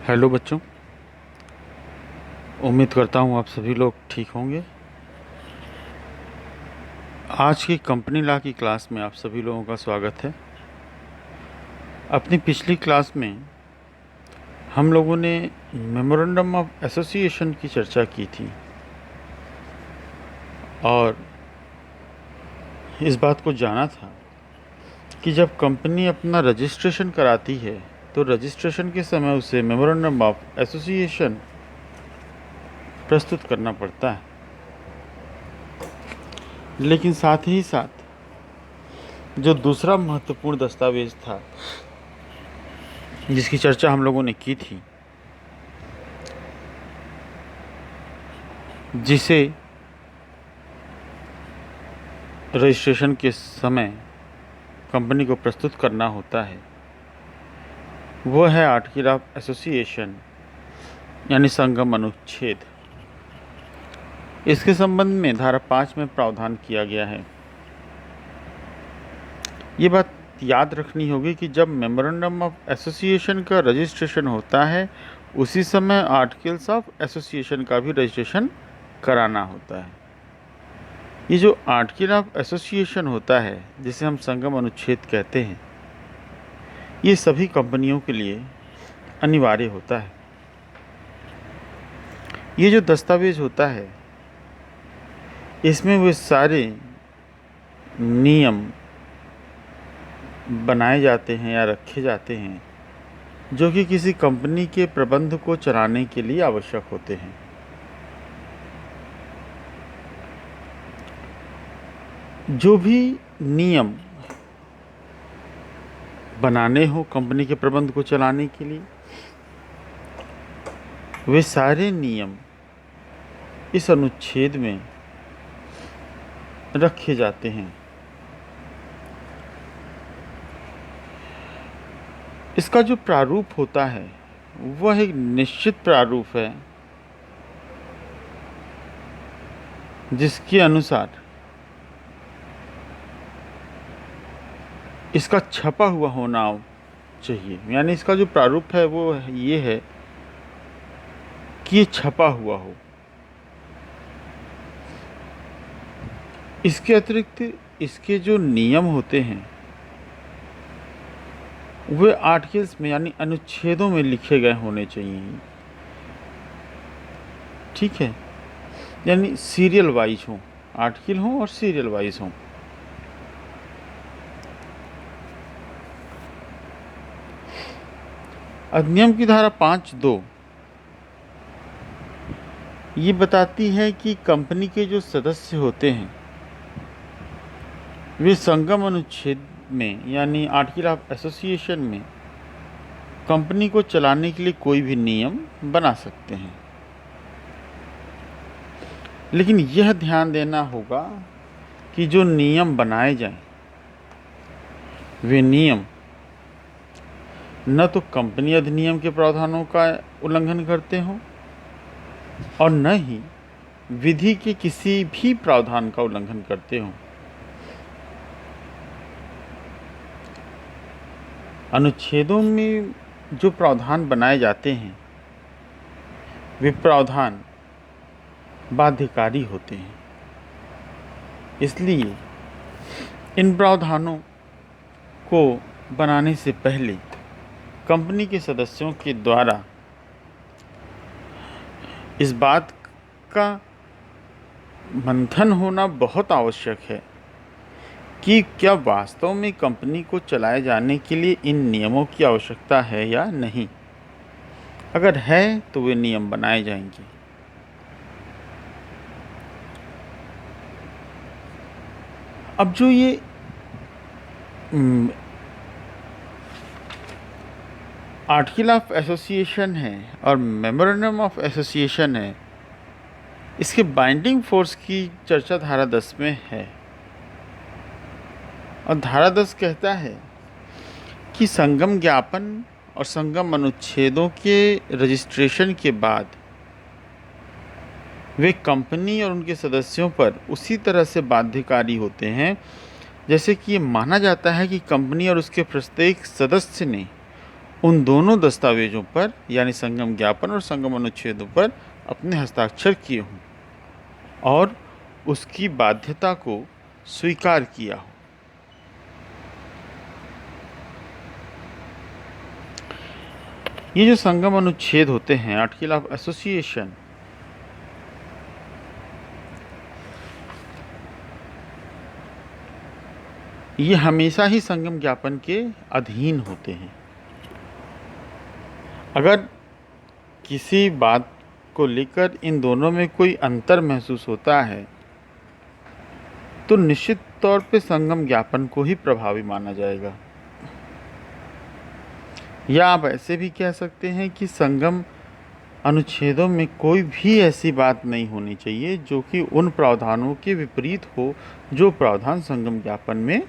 Hello बच्चों, उम्मीद करता हूँ आप सभी लोग ठीक होंगे। आज की कंपनी लॉ की क्लास में आप सभी लोगों का स्वागत है। अपनी पिछली क्लास में हम लोगों ने मेमोरेंडम ऑफ एसोसिएशन की चर्चा की थी और इस बात को जाना था कि जब कंपनी अपना रजिस्ट्रेशन कराती है तो रजिस्ट्रेशन के समय उसे मेमोरेंडम ऑफ एसोसिएशन प्रस्तुत करना पड़ता है। लेकिन साथ ही साथ जो दूसरा महत्वपूर्ण दस्तावेज था जिसकी चर्चा हम लोगों ने की थी, जिसे रजिस्ट्रेशन के समय कंपनी को प्रस्तुत करना होता है, वो है आर्टिकल ऑफ एसोसिएशन यानी संगम अनुच्छेद। इसके संबंध में धारा 5 में प्रावधान किया गया है। ये बात याद रखनी होगी कि जब मेमोरेंडम ऑफ एसोसिएशन का रजिस्ट्रेशन होता है उसी समय आर्टिकल्स ऑफ एसोसिएशन का भी रजिस्ट्रेशन कराना होता है। ये जो आर्टिकल ऑफ एसोसिएशन होता है जिसे हम संगम अनुच्छेद कहते हैं, ये सभी कंपनियों के लिए अनिवार्य होता है। ये जो दस्तावेज होता है इसमें वे सारे नियम बनाए जाते हैं या रखे जाते हैं जो कि किसी कंपनी के प्रबंध को चलाने के लिए आवश्यक होते हैं। जो भी नियम बनाने हो कंपनी के प्रबंध को चलाने के लिए, वे सारे नियम इस अनुच्छेद में रखे जाते हैं। इसका जो प्रारूप होता है वह एक निश्चित प्रारूप है जिसके अनुसार इसका छपा हुआ होना चाहिए। यानी इसका जो प्रारूप है वो ये है कि ये छपा हुआ हो। इसके अतिरिक्त इसके जो नियम होते हैं वे आर्टिकल्स में यानी अनुच्छेदों में लिखे गए होने चाहिए। ठीक है, यानी सीरियल वाइज हो, आर्टिकल हो और सीरियल वाइज हो। अधिनियम की धारा 5(2) ये बताती है कि कंपनी के जो सदस्य होते हैं वे संगम अनुच्छेद में यानी आर्टिकल ऑफ एसोसिएशन में कंपनी को चलाने के लिए कोई भी नियम बना सकते हैं। लेकिन यह ध्यान देना होगा कि जो नियम बनाए जाएं वे नियम न तो कंपनी अधिनियम के प्रावधानों का उल्लंघन करते हों और न ही विधि के किसी भी प्रावधान का उल्लंघन करते हों। अनुच्छेदों में जो प्रावधान बनाए जाते हैं वे प्रावधान बाध्यकारी होते हैं। इसलिए इन प्रावधानों को बनाने से पहले कंपनी के सदस्यों के द्वारा इस बात का मंथन होना बहुत आवश्यक है कि क्या वास्तव में कंपनी को चलाए जाने के लिए इन नियमों की आवश्यकता है या नहीं। अगर है तो वे नियम बनाए जाएंगे। अब जो ये आर्टिकल ऑफ एसोसिएशन है और मेमोरेंडम ऑफ एसोसिएशन है, इसके बाइंडिंग फोर्स की चर्चा धारा 10 में है। और धारा 10 कहता है कि संगम ज्ञापन और संगम अनुच्छेदों के रजिस्ट्रेशन के बाद वे कंपनी और उनके सदस्यों पर उसी तरह से बाध्यकारी होते हैं जैसे कि ये माना जाता है कि कंपनी और उसके प्रत्येक सदस्य ने उन दोनों दस्तावेजों पर यानी संगम ज्ञापन और संगम अनुच्छेदों पर अपने हस्ताक्षर किए हों और उसकी बाध्यता को स्वीकार किया हो। ये जो संगम अनुच्छेद होते हैं, आर्टिकल ऑफ एसोसिएशन, ये हमेशा ही संगम ज्ञापन के अधीन होते हैं। अगर किसी बात को लेकर इन दोनों में कोई अंतर महसूस होता है तो निश्चित तौर पे संगम ज्ञापन को ही प्रभावी माना जाएगा। या आप ऐसे भी कह सकते हैं कि संगम अनुच्छेदों में कोई भी ऐसी बात नहीं होनी चाहिए जो कि उन प्रावधानों के विपरीत हो जो प्रावधान संगम ज्ञापन में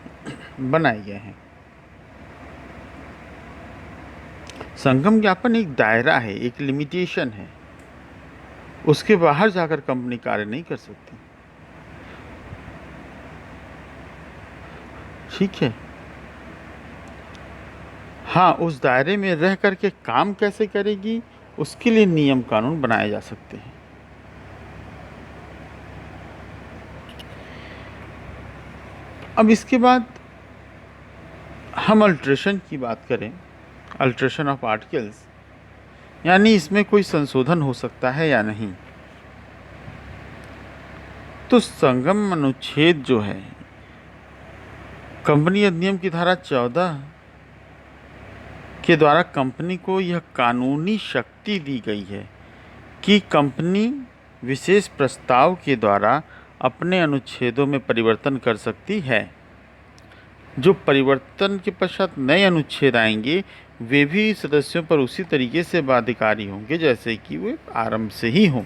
बनाए गए हैं। संगम ज्ञापन एक दायरा है, एक लिमिटेशन है, उसके बाहर जाकर कंपनी कार्य नहीं कर सकती। ठीक है, हाँ, उस दायरे में रह करके काम कैसे करेगी उसके लिए नियम कानून बनाए जा सकते हैं। अब इसके बाद हम अल्ट्रेशन की बात करें, अल्ट्रेशन ऑफ आर्टिकल्स, यानी इसमें कोई संशोधन हो सकता है या नहीं। तो संगम अनुच्छेद जो है, कंपनी अधिनियम की धारा 14 के द्वारा कंपनी को यह कानूनी शक्ति दी गई है कि कंपनी विशेष प्रस्ताव के द्वारा अपने अनुच्छेदों में परिवर्तन कर सकती है। जो परिवर्तन के पश्चात नए अनुच्छेद आएंगे वे भी सदस्यों पर उसी तरीके से बाध्यकारी होंगे जैसे कि वे आरंभ से ही हों।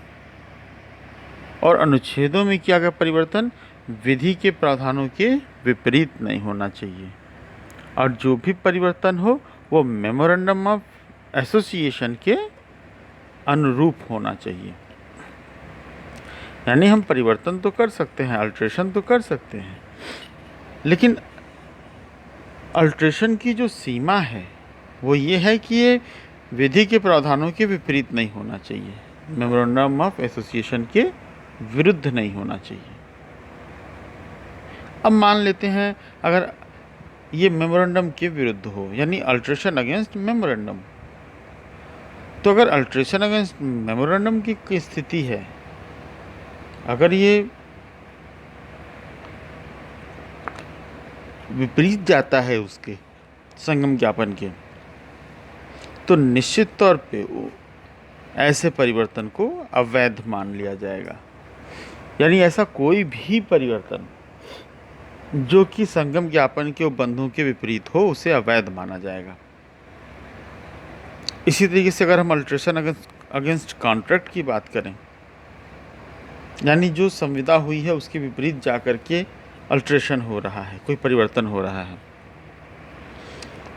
और अनुच्छेदों में किया गया परिवर्तन विधि के प्रावधानों के विपरीत नहीं होना चाहिए और जो भी परिवर्तन हो वो मेमोरेंडम ऑफ एसोसिएशन के अनुरूप होना चाहिए। यानी हम परिवर्तन तो कर सकते हैं, अल्ट्रेशन तो कर सकते हैं, लेकिन अल्ट्रेशन की जो सीमा है वो ये है कि ये विधि के प्रावधानों के विपरीत नहीं होना चाहिए, मेमोरेंडम ऑफ एसोसिएशन के विरुद्ध नहीं होना चाहिए। अब मान लेते हैं अगर ये मेमोरेंडम के विरुद्ध हो, यानी अल्ट्रेशन अगेंस्ट मेमोरेंडम, तो अगर अल्ट्रेशन अगेंस्ट मेमोरेंडम की स्थिति है, अगर ये विपरीत जाता है उसके संगम ज्ञापन के, तो निश्चित तौर पे ऐसे परिवर्तन को अवैध मान लिया जाएगा। यानी ऐसा कोई भी परिवर्तन जो कि संगम ज्ञापन के उपबंधों के विपरीत हो उसे अवैध माना जाएगा। इसी तरीके से अगर हम अल्ट्रेशन अगेंस्ट कॉन्ट्रैक्ट की बात करें, यानी जो संविदा हुई है उसके विपरीत जाकर के अल्ट्रेशन हो रहा है, कोई परिवर्तन हो रहा है,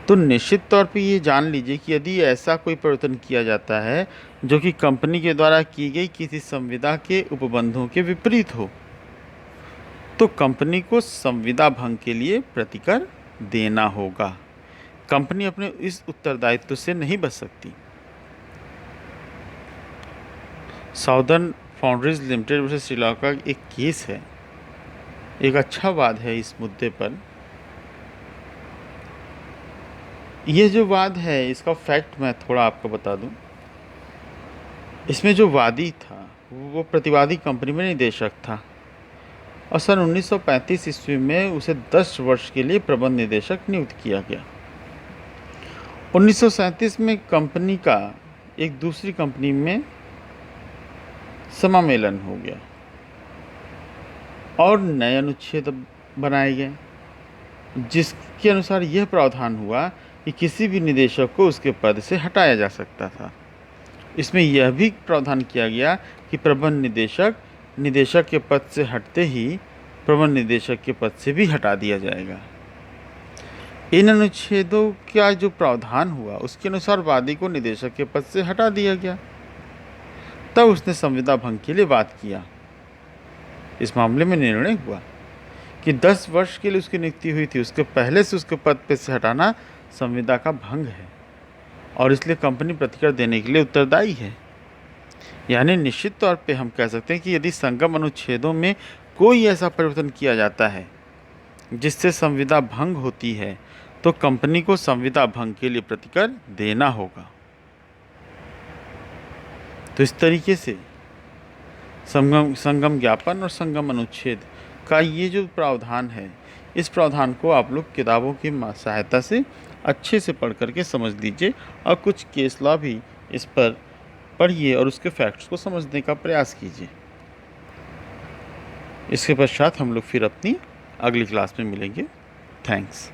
तो निश्चित तौर पे ये जान लीजिए कि यदि ऐसा कोई परिवर्तन किया जाता है जो कि कंपनी के द्वारा की गई किसी संविदा के उपबंधों के विपरीत हो तो कंपनी को संविदा भंग के लिए प्रतिकर देना होगा। कंपनी अपने इस उत्तरदायित्व से नहीं बच सकती। Southern foundries limited versus Sri Lanka एक केस है, एक अच्छा वाद है इस मुद्दे पर। यह जो वाद है इसका फैक्ट मैं थोड़ा आपको बता दूं। इसमें जो वादी था वो प्रतिवादी कंपनी में निदेशक था और सन 1935 ईस्वी में उसे 10 वर्ष के लिए प्रबंध निदेशक नियुक्त किया गया। 1937 में कंपनी का एक दूसरी कंपनी में समामेलन हो गया और नए अनुच्छेद बनाए गए जिसके अनुसार यह प्रावधान हुआ कि किसी भी निदेशक को उसके पद से हटाया जा सकता था। इसमें यह भी प्रावधान किया गया कि प्रबंध निदेशक के पद से हटते ही प्रबंध निदेशक के पद से भी हटा दिया जाएगा। इन अनुच्छेदों का जो प्रावधान हुआ उसके अनुसार वादी को निदेशक के पद से हटा दिया गया। तब उसने संविदा भंग के लिए बात किया। इस मामले में निर्णय हुआ कि 10 वर्ष के लिए उसकी नियुक्ति हुई थी, उसके पहले से उसके पद पे से हटाना संविदा का भंग है और इसलिए कंपनी प्रतिकर देने के लिए उत्तरदायी है। यानी निश्चित तौर पे हम कह सकते हैं कि यदि संगम अनुच्छेदों में कोई ऐसा परिवर्तन किया जाता है जिससे संविदा भंग होती है तो कंपनी को संविदा भंग के लिए प्रतिकर देना होगा। तो इस तरीके से संगम ज्ञापन और संगम अनुच्छेद का ये जो प्रावधान है, इस प्रावधान को आप लोग किताबों की सहायता से अच्छे से पढ़ करके समझ लीजिए और कुछ केस लॉ भी इस पर पढ़िए और उसके फैक्ट्स को समझने का प्रयास कीजिए। इसके पश्चात हम लोग फिर अपनी अगली क्लास में मिलेंगे। थैंक्स।